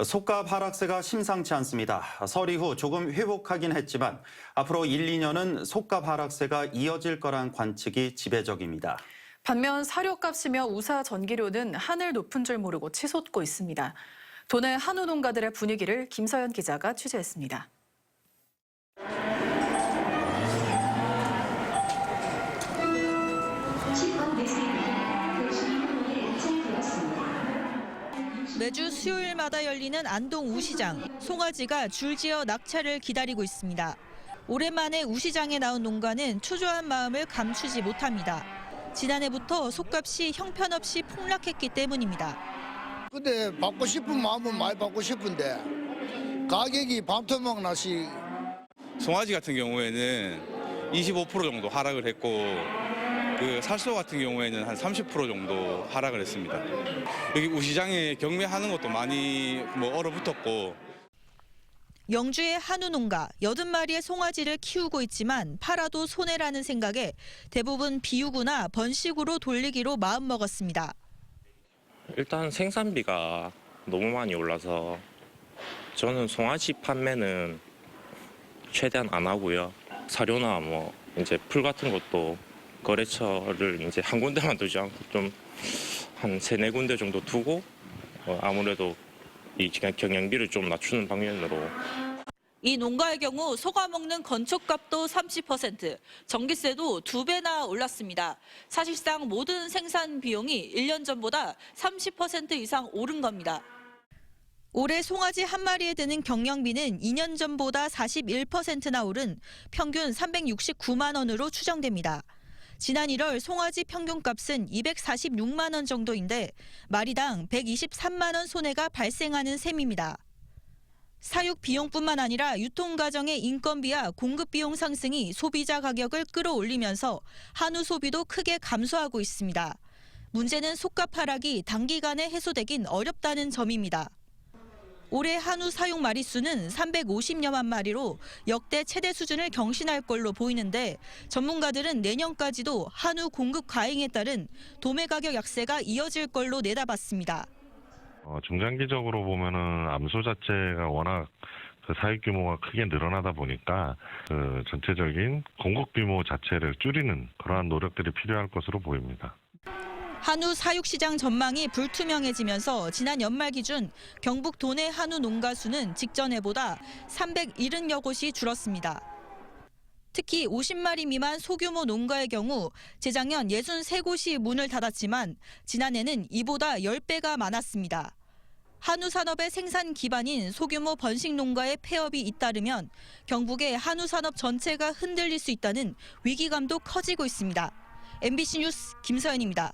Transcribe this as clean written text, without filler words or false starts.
속값 하락세가 심상치 않습니다. 설 이후 조금 회복하긴 했지만 앞으로 1, 2년은 속값 하락세가 이어질 거란 관측이 지배적입니다. 반면 사료값이며 우사 전기료는 하늘 높은 줄 모르고 치솟고 있습니다. 도내 한우 농가들의 분위기를 김서연 기자가 취재했습니다. 매주 수요일마다 열리는 안동 우시장. 송아지가 줄지어 낙찰을 기다리고 있습니다. 오랜만에 우시장에 나온 농가는 초조한 마음을 감추지 못합니다. 지난해부터 속값이 형편없이 폭락했기 때문입니다. 근데 받고 싶은 마음은 많이 받고 싶은데 가격이 반토막 나시. 송아지 같은 경우에는 25% 정도 하락을 했고 살소 같은 경우에는 한 30% 정도 하락을 했습니다. 여기 우시장에 경매하는 것도 많이 얼어붙었고. 영주의 한우 농가 80마리의 송아지를 키우고 있지만 팔아도 손해라는 생각에 대부분 비우거나 번식으로 돌리기로 마음먹었습니다. 일단 생산비가 너무 많이 올라서 저는 송아지 판매는 최대한 안 하고요. 사료나 이제 풀 같은 것도 거래처를 이제 한 군데만 두지 않고 좀 한 3-4군데 정도 두고 아무래도 이 경영비를 좀 낮추는 방면으로. 이 농가의 경우 소가 먹는 건축값도 30%, 전기세도 2배나 올랐습니다. 사실상 모든 생산 비용이 1년 전보다 30% 이상 오른 겁니다. 올해 송아지 한 마리에 드는 경영비는 2년 전보다 41%나 오른 평균 369만 원으로 추정됩니다. 지난 1월 송아지 평균값은 246만 원 정도인데 마리당 123만 원 손해가 발생하는 셈입니다. 사육 비용뿐만 아니라 유통 과정의 인건비와 공급 비용 상승이 소비자 가격을 끌어올리면서 한우 소비도 크게 감소하고 있습니다. 문제는 속값 하락이 단기간에 해소되긴 어렵다는 점입니다. 올해 한우 사육 마리수는 350여만 마리로 역대 최대 수준을 경신할 걸로 보이는데 전문가들은 내년까지도 한우 공급 과잉에 따른 도매 가격 약세가 이어질 걸로 내다봤습니다. 중장기적으로 보면은 암소 자체가 워낙 사육 규모가 크게 늘어나다 보니까 전체적인 공급 규모 자체를 줄이는 그러한 노력들이 필요할 것으로 보입니다. 한우 사육 시장 전망이 불투명해지면서 지난 연말 기준 경북 도내 한우 농가 수는 직전해보다 370여 곳이 줄었습니다. 특히 50마리 미만 소규모 농가의 경우 재작년 63곳이 문을 닫았지만 지난해는 이보다 10배가 많았습니다. 한우 산업의 생산 기반인 소규모 번식 농가의 폐업이 잇따르면 경북의 한우 산업 전체가 흔들릴 수 있다는 위기감도 커지고 있습니다. MBC 뉴스 김서연입니다.